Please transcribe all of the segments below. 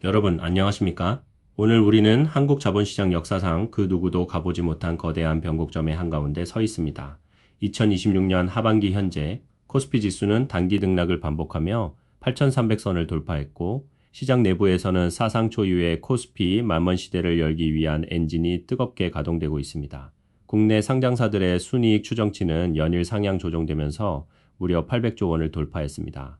여러분 안녕하십니까? 오늘 우리는 한국 자본시장 역사상 그 누구도 가보지 못한 거대한 변곡점의 한가운데 서 있습니다. 2026년 하반기 현재 코스피 지수는 단기 등락을 반복하며 8,300선을 돌파했고 시장 내부에서는 사상 초유의 코스피 만원 시대를 열기 위한 엔진이 뜨겁게 가동되고 있습니다. 국내 상장사들의 순이익 추정치는 연일 상향 조정되면서 무려 800조 원을 돌파했습니다.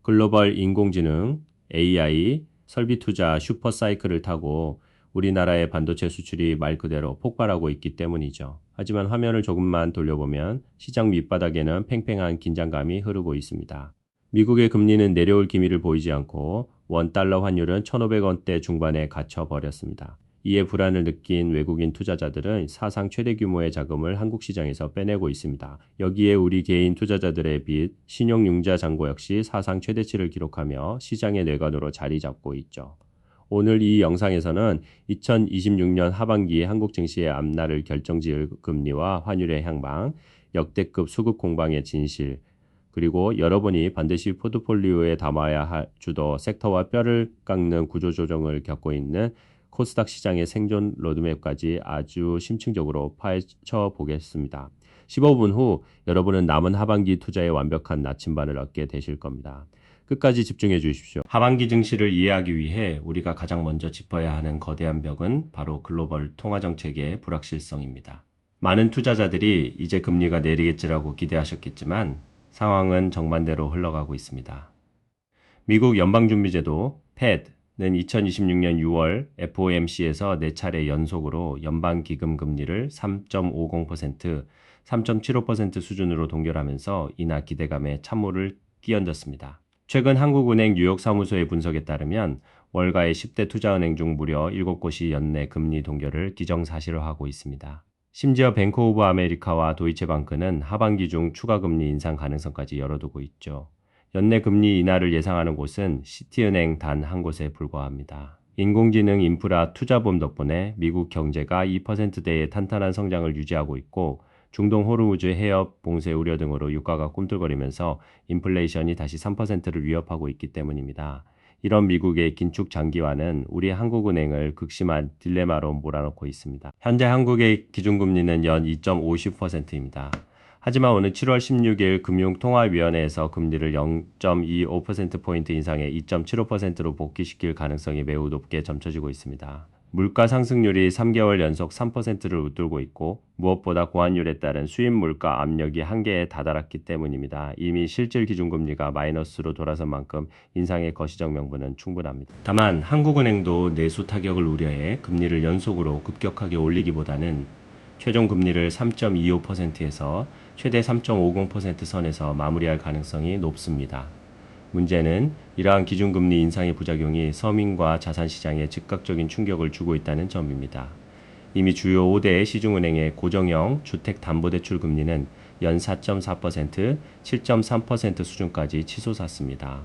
글로벌 인공지능, AI, 설비 투자 슈퍼사이클을 타고 우리나라의 반도체 수출이 말 그대로 폭발하고 있기 때문이죠. 하지만 화면을 조금만 돌려보면 시장 밑바닥에는 팽팽한 긴장감이 흐르고 있습니다. 미국의 금리는 내려올 기미를 보이지 않고 원달러 환율은 1,500원대 중반에 갇혀버렸습니다. 이에 불안을 느낀 외국인 투자자들은 사상 최대 규모의 자금을 한국 시장에서 빼내고 있습니다. 여기에 우리 개인 투자자들의 빚, 신용융자 잔고 역시 사상 최대치를 기록하며 시장의 뇌관으로 자리 잡고 있죠. 오늘 이 영상에서는 2026년 하반기에 한국 증시의 앞날을 결정지을 금리와 환율의 향방, 역대급 수급 공방의 진실, 그리고 여러분이 반드시 포트폴리오에 담아야 할 주도 섹터와 뼈를 깎는 구조조정을 겪고 있는 코스닥 시장의 생존 로드맵까지 아주 심층적으로 파헤쳐 보겠습니다. 15분 후 여러분은 남은 하반기 투자의 완벽한 나침반을 얻게 되실 겁니다. 끝까지 집중해 주십시오. 하반기 증시를 이해하기 위해 우리가 가장 먼저 짚어야 하는 거대한 벽은 바로 글로벌 통화정책의 불확실성입니다. 많은 투자자들이 이제 금리가 내리겠지라고 기대하셨겠지만 상황은 정반대로 흘러가고 있습니다. 미국 연방준비제도 는 2026년 6월 FOMC에서 4차례 연속으로 연방기금 금리를 3.50%, 3.75% 수준으로 동결하면서 인하 기대감에 찬물을 끼얹었습니다. 최근 한국은행 뉴욕 사무소의 분석에 따르면 월가의 10대 투자은행 중 무려 7곳이 연내 금리 동결을 기정사실화하고 있습니다. 심지어 뱅크 오브 아메리카와 도이체방크는 하반기 중 추가 금리 인상 가능성까지 열어두고 있죠. 연내 금리 인하를 예상하는 곳은 시티은행 단 한 곳에 불과합니다. 인공지능 인프라 투자붐 덕분에 미국 경제가 2%대의 탄탄한 성장을 유지하고 있고 중동 호르무즈 해협 봉쇄 우려 등으로 유가가 꿈틀거리면서 인플레이션이 다시 3%를 위협하고 있기 때문입니다. 이런 미국의 긴축 장기화는 우리 한국은행을 극심한 딜레마로 몰아넣고 있습니다. 현재 한국의 기준금리는 연 2.50%입니다. 하지만 오늘 7월 16일 금융통화위원회에서 금리를 0.25%포인트 인상해 2.75%로 복귀시킬 가능성이 매우 높게 점쳐지고 있습니다. 물가 상승률이 3개월 연속 3%를 웃돌고 있고 무엇보다 고환율에 따른 수입 물가 압력이 한계에 다다랐기 때문입니다. 이미 실질 기준금리가 마이너스로 돌아선 만큼 인상의 거시적 명분은 충분합니다. 다만 한국은행도 내수 타격을 우려해 금리를 연속으로 급격하게 올리기보다는 최종 금리를 3.25%에서 최대 3.50% 선에서 마무리할 가능성이 높습니다. 문제는 이러한 기준금리 인상의 부작용이 서민과 자산시장에 즉각적인 충격을 주고 있다는 점입니다. 이미 주요 5대 시중은행의 고정형 주택담보대출 금리는 연 4.4%, 7.3% 수준까지 치솟았습니다.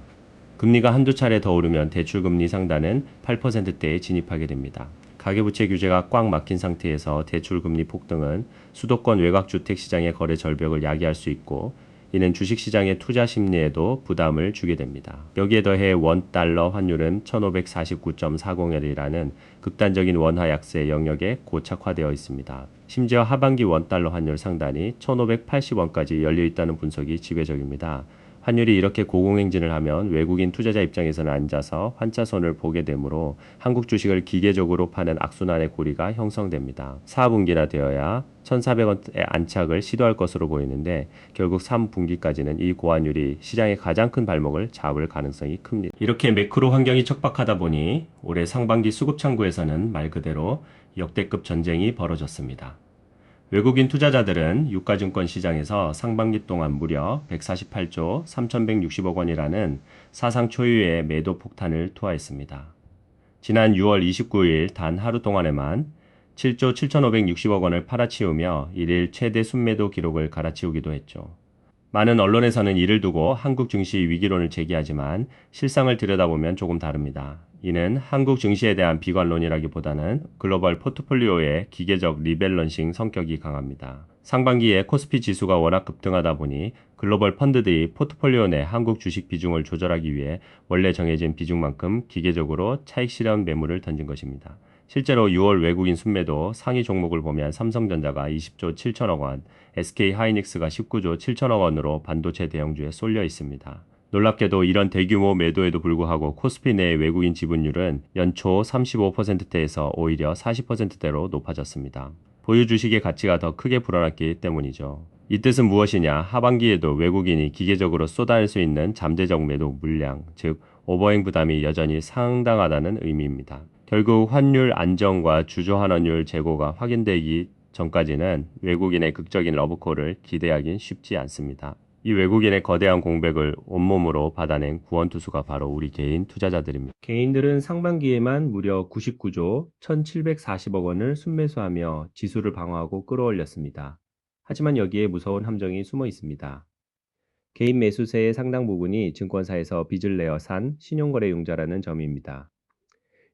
금리가 한두 차례 더 오르면 대출금리 상단은 8%대에 진입하게 됩니다. 가계부채 규제가 꽉 막힌 상태에서 대출금리 폭등은 수도권 외곽주택 시장의 거래 절벽을 야기할 수 있고 이는 주식시장의 투자 심리에도 부담을 주게 됩니다. 여기에 더해 원달러 환율은 1549.40원이라는 극단적인 원화 약세 영역에 고착화되어 있습니다. 심지어 하반기 원달러 환율 상단이 1580원까지 열려 있다는 분석이 지배적입니다. 환율이 이렇게 고공행진을 하면 외국인 투자자 입장에서는 앉아서 환차손을 보게 되므로 한국 주식을 기계적으로 파는 악순환의 고리가 형성됩니다. 4분기나 되어야 1,400원대 안착을 시도할 것으로 보이는데 결국 3분기까지는 이 고환율이 시장의 가장 큰 발목을 잡을 가능성이 큽니다. 이렇게 매크로 환경이 척박하다 보니 올해 상반기 수급 창구에서는 말 그대로 역대급 전쟁이 벌어졌습니다. 외국인 투자자들은 유가증권 시장에서 상반기 동안 무려 148조 3,160억 원이라는 사상 초유의 매도 폭탄을 투하했습니다. 지난 6월 29일 단 하루 동안에만 7조 7,560억 원을 팔아치우며 일일 최대 순매도 기록을 갈아치우기도 했죠. 많은 언론에서는 이를 두고 한국 증시 위기론을 제기하지만 실상을 들여다보면 조금 다릅니다. 이는 한국 증시에 대한 비관론이라기보다는 글로벌 포트폴리오의 기계적 리밸런싱 성격이 강합니다. 상반기에 코스피 지수가 워낙 급등하다 보니 글로벌 펀드들이 포트폴리오 내 한국 주식 비중을 조절하기 위해 원래 정해진 비중만큼 기계적으로 차익 실현 매물을 던진 것입니다. 실제로 6월 외국인 순매도 상위 종목을 보면 삼성전자가 20조 7천억 원, SK하이닉스가 19조 7천억 원으로 반도체 대형주에 쏠려 있습니다. 놀랍게도 이런 대규모 매도에도 불구하고 코스피 내 외국인 지분율은 연초 35%대에서 오히려 40%대로 높아졌습니다. 보유 주식의 가치가 더 크게 불어났기 때문이죠. 이 뜻은 무엇이냐? 하반기에도 외국인이 기계적으로 쏟아낼 수 있는 잠재적 매도 물량, 즉 오버행 부담이 여전히 상당하다는 의미입니다. 결국 환율 안정과 주저환원율 재고가 확인되기 전까지는 외국인의 극적인 러브콜을 기대하긴 쉽지 않습니다. 이 외국인의 거대한 공백을 온몸으로 받아낸 구원투수가 바로 우리 개인 투자자들입니다. 개인들은 상반기에만 무려 99조 1740억 원을 순매수하며 지수를 방어하고 끌어올렸습니다. 하지만 여기에 무서운 함정이 숨어 있습니다. 개인 매수세의 상당 부분이 증권사에서 빚을 내어 산 신용거래융자라는 점입니다.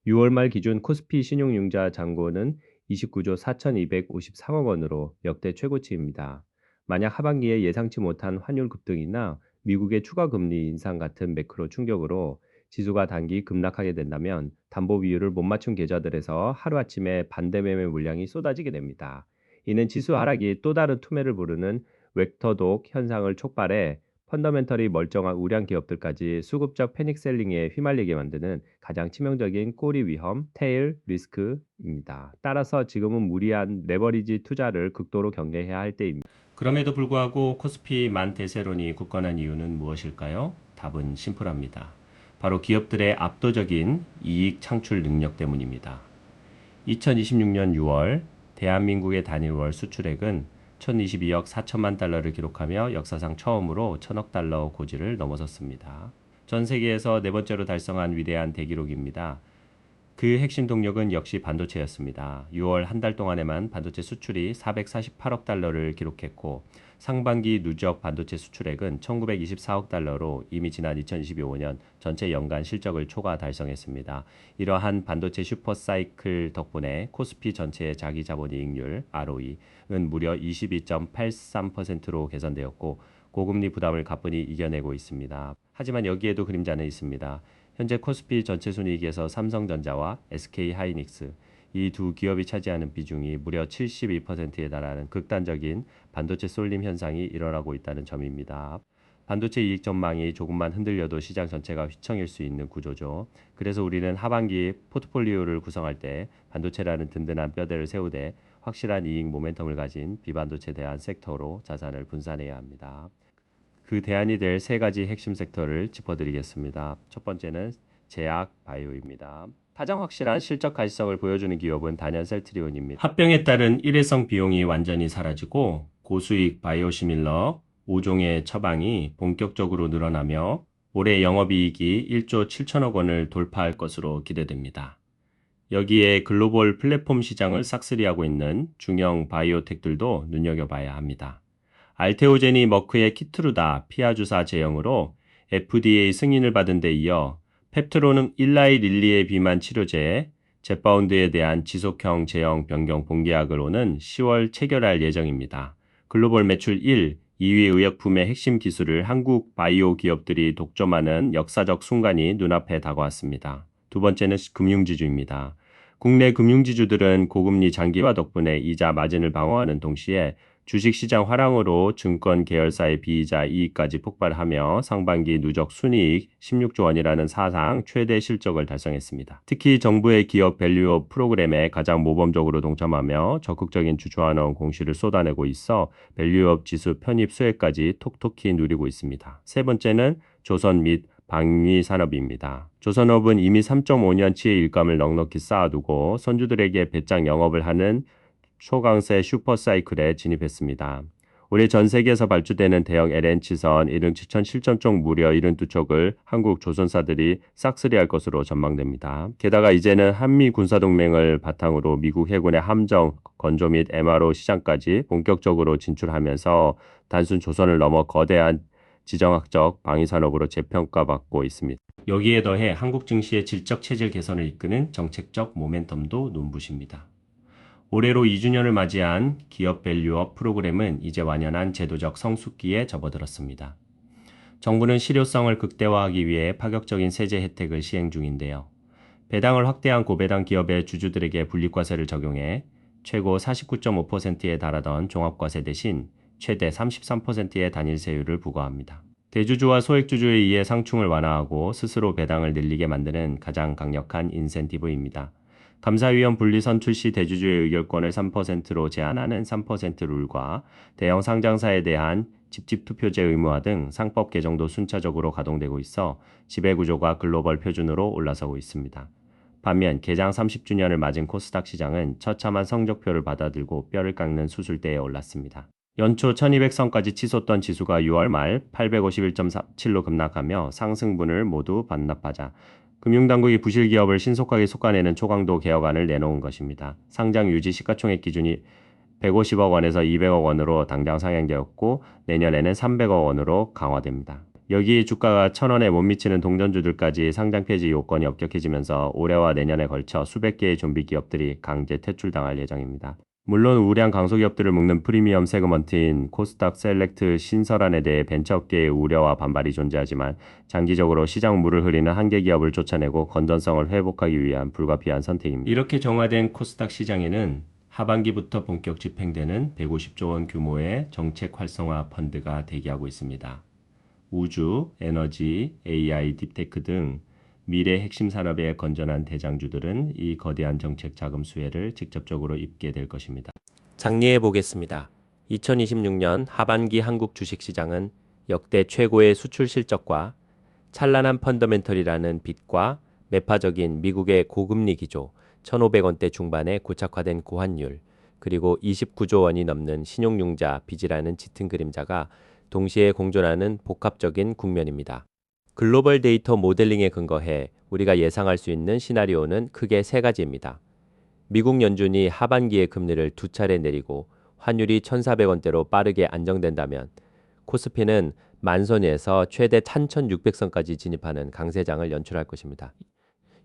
6월 말 기준 코스피 신용융자 잔고는 29조 4253억 원으로 역대 최고치입니다. 만약 하반기에 예상치 못한 환율 급등이나 미국의 추가 금리 인상 같은 매크로 충격으로 지수가 단기 급락하게 된다면 담보 비율을 못 맞춘 계좌들에서 하루아침에 반대 매매 물량이 쏟아지게 됩니다. 이는 지수 하락이 또 다른 투매를 부르는 벡터독 현상을 촉발해 펀더멘털이 멀쩡한 우량 기업들까지 수급적 패닉셀링에 휘말리게 만드는 가장 치명적인 꼬리 위험, 테일 리스크입니다. 따라서 지금은 무리한 레버리지 투자를 극도로 경계해야 할 때입니다. 그럼에도 불구하고 코스피 만 대세론이 굳건한 이유는 무엇일까요? 답은 심플합니다. 바로 기업들의 압도적인 이익 창출 능력 때문입니다. 2026년 6월 대한민국의 단일월 수출액은 1022억 4천만 달러를 기록하며 역사상 처음으로 1000억 달러 고지를 넘어섰습니다. 전 세계에서 네 번째로 달성한 위대한 대기록입니다. 그 핵심 동력은 역시 반도체였습니다. 6월 한 달 동안에만 반도체 수출이 448억 달러를 기록했고 상반기 누적 반도체 수출액은 1924억 달러로 이미 지난 2025년 전체 연간 실적을 초과 달성했습니다. 이러한 반도체 슈퍼사이클 덕분에 코스피 전체의 자기 자본이익률 ROE는 무려 22.83%로 개선되었고 고금리 부담을 가뿐히 이겨내고 있습니다. 하지만 여기에도 그림자는 있습니다. 현재 코스피 전체 순이익에서 삼성전자와 SK하이닉스 이 두 기업이 차지하는 비중이 무려 72%에 달하는 극단적인 반도체 쏠림 현상이 일어나고 있다는 점입니다. 반도체 이익 전망이 조금만 흔들려도 시장 전체가 휘청일 수 있는 구조죠. 그래서 우리는 하반기 포트폴리오를 구성할 때 반도체라는 든든한 뼈대를 세우되 확실한 이익 모멘텀을 가진 비반도체 대안 섹터로 자산을 분산해야 합니다. 그 대안이 될 세 가지 핵심 섹터를 짚어드리겠습니다. 첫 번째는 제약 바이오입니다. 가장 확실한 실적 가시성을 보여주는 기업은 단연 셀트리온입니다. 합병에 따른 일회성 비용이 완전히 사라지고 고수익 바이오시밀러 5종의 처방이 본격적으로 늘어나며 올해 영업이익이 1조 7천억 원을 돌파할 것으로 기대됩니다. 여기에 글로벌 플랫폼 시장을 싹쓸이하고 있는 중형 바이오텍들도 눈여겨봐야 합니다. 알테오제니 머크의 키트루다 피아주사 제형으로 FDA 승인을 받은 데 이어 펩트로는 일라이 릴리의 비만 치료제 제파운드에 대한 지속형 제형 변경 본계약으로는 10월 체결할 예정입니다. 글로벌 매출 1, 2위 의약품의 핵심 기술을 한국 바이오 기업들이 독점하는 역사적 순간이 눈앞에 다가왔습니다. 두 번째는 금융지주입니다. 국내 금융지주들은 고금리 장기화 덕분에 이자 마진을 방어하는 동시에 주식시장 화랑으로 증권 계열사의 비이자 이익까지 폭발하며 상반기 누적 순이익 16조 원이라는 사상 최대 실적을 달성했습니다. 특히 정부의 기업 밸류업 프로그램에 가장 모범적으로 동참하며 적극적인 주주환원 공시를 쏟아내고 있어 밸류업 지수 편입 수혜까지 톡톡히 누리고 있습니다. 세 번째는 조선 및 방위산업입니다. 조선업은 이미 3.5년치의 일감을 넉넉히 쌓아두고 선주들에게 배짱 영업을 하는 초강세 슈퍼사이클에 진입했습니다. 올해 전 세계에서 발주되는 대형 LNG선 77천 실전총 무려 72척을 한국 조선사들이 싹쓸이할 것으로 전망됩니다. 게다가 이제는 한미 군사동맹을 바탕으로 미국 해군의 함정, 건조 및 MRO 시장까지 본격적으로 진출하면서 단순 조선을 넘어 거대한 지정학적 방위산업으로 재평가받고 있습니다. 여기에 더해 한국 증시의 질적 체질 개선을 이끄는 정책적 모멘텀도 눈부십니다. 올해로 2주년을 맞이한 기업 밸류업 프로그램은 이제 완연한 제도적 성숙기에 접어들었습니다. 정부는 실효성을 극대화하기 위해 파격적인 세제 혜택을 시행 중인데요. 배당을 확대한 고배당 기업의 주주들에게 분립과세를 적용해 최고 49.5%에 달하던 종합과세 대신 최대 33%의 단일세율을 부과합니다. 대주주와 소액주주에 의해 상충을 완화하고 스스로 배당을 늘리게 만드는 가장 강력한 인센티브입니다. 감사위원 분리선출 시 대주주의 의결권을 3%로 제한하는 3% 룰과 대형 상장사에 대한 집집투표제 의무화 등 상법 개정도 순차적으로 가동되고 있어 지배구조가 글로벌 표준으로 올라서고 있습니다. 반면 개장 30주년을 맞은 코스닥 시장은 처참한 성적표를 받아들고 뼈를 깎는 수술대에 올랐습니다. 연초 1200선까지 치솟던 지수가 6월 말 851.47로 급락하며 상승분을 모두 반납하자 금융당국이 부실기업을 신속하게 솎아내는 초강도 개혁안을 내놓은 것입니다. 상장 유지 시가총액 기준이 150억 원에서 200억 원으로 당장 상향되었고 내년에는 300억 원으로 강화됩니다. 여기에 주가가 1,000원에 못 미치는 동전주들까지 상장 폐지 요건이 엄격해지면서 올해와 내년에 걸쳐 수백 개의 좀비 기업들이 강제 퇴출당할 예정입니다. 물론 우량 강소기업들을 묶는 프리미엄 세그먼트인 코스닥 셀렉트 신설안에 대해 벤처업계의 우려와 반발이 존재하지만 장기적으로 시장 물을 흐리는 한계 기업을 쫓아내고 건전성을 회복하기 위한 불가피한 선택입니다. 이렇게 정화된 코스닥 시장에는 하반기부터 본격 집행되는 150조 원 규모의 정책 활성화 펀드가 대기하고 있습니다. 우주, 에너지, AI, 딥테크 등 미래 핵심 산업의 건전한 대장주들은 이 거대한 정책 자금 수혜를 직접적으로 입게 될 것입니다. 정리해 보겠습니다. 2026년 하반기 한국 주식시장은 역대 최고의 수출 실적과 찬란한 펀더멘털이라는 빛과 매파적인 미국의 고금리 기조, 1,500원대 중반의 고착화된 고환율, 그리고 29조 원이 넘는 신용융자 빚이라는 짙은 그림자가 동시에 공존하는 복합적인 국면입니다. 글로벌 데이터 모델링에 근거해 우리가 예상할 수 있는 시나리오는 크게 세 가지입니다. 미국 연준이 하반기에 금리를 두 차례 내리고 환율이 1,400원대로 빠르게 안정된다면 코스피는 만선에서 최대 1,600선까지 진입하는 강세장을 연출할 것입니다.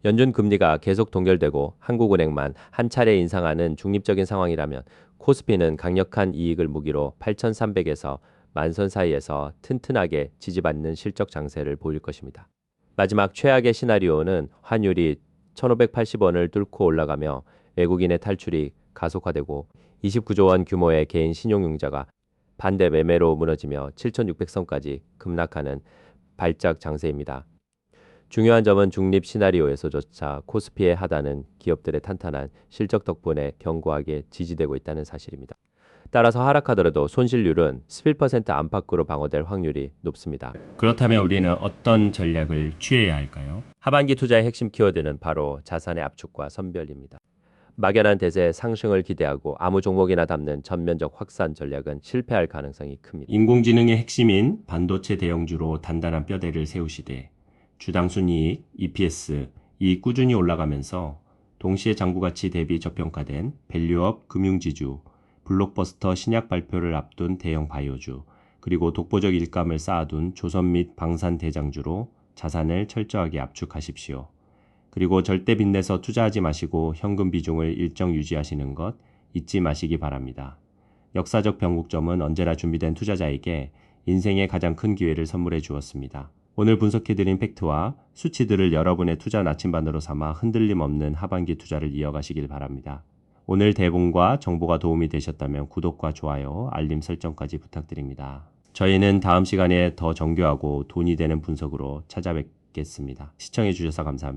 연준 금리가 계속 동결되고 한국은행만 한 차례 인상하는 중립적인 상황이라면 코스피는 강력한 이익을 무기로 8,300에서 만선 사이에서 튼튼하게 지지받는 실적 장세를 보일 것입니다. 마지막 최악의 시나리오는 환율이 1,580원을 뚫고 올라가며 외국인의 탈출이 가속화되고 29조 원 규모의 개인 신용융자가 반대 매매로 무너지며 7,600선까지 급락하는 발작 장세입니다. 중요한 점은 중립 시나리오에서조차 코스피의 하단은 기업들의 탄탄한 실적 덕분에 견고하게 지지되고 있다는 사실입니다. 따라서 하락하더라도 손실률은 11% 안팎으로 방어될 확률이 높습니다. 그렇다면 우리는 어떤 전략을 취해야 할까요? 하반기 투자의 핵심 키워드는 바로 자산의 압축과 선별입니다. 막연한 대세 상승을 기대하고 아무 종목이나 담는 전면적 확산 전략은 실패할 가능성이 큽니다. 인공지능의 핵심인 반도체 대형주로 단단한 뼈대를 세우시되 주당 순이익, EPS, 이익 꾸준히 올라가면서 동시에 장부가치 대비 저평가된 밸류업 금융지주, 블록버스터 신약 발표를 앞둔 대형 바이오주, 그리고 독보적 일감을 쌓아둔 조선 및 방산 대장주로 자산을 철저하게 압축하십시오. 그리고 절대 빚내서 투자하지 마시고 현금 비중을 일정 유지하시는 것 잊지 마시기 바랍니다. 역사적 변곡점은 언제나 준비된 투자자에게 인생의 가장 큰 기회를 선물해 주었습니다. 오늘 분석해드린 팩트와 수치들을 여러분의 투자 나침반으로 삼아 흔들림 없는 하반기 투자를 이어가시길 바랍니다. 오늘 대본과 정보가 도움이 되셨다면 구독과 좋아요, 알림 설정까지 부탁드립니다. 저희는 다음 시간에 더 정교하고 돈이 되는 분석으로 찾아뵙겠습니다. 시청해 주셔서 감사합니다.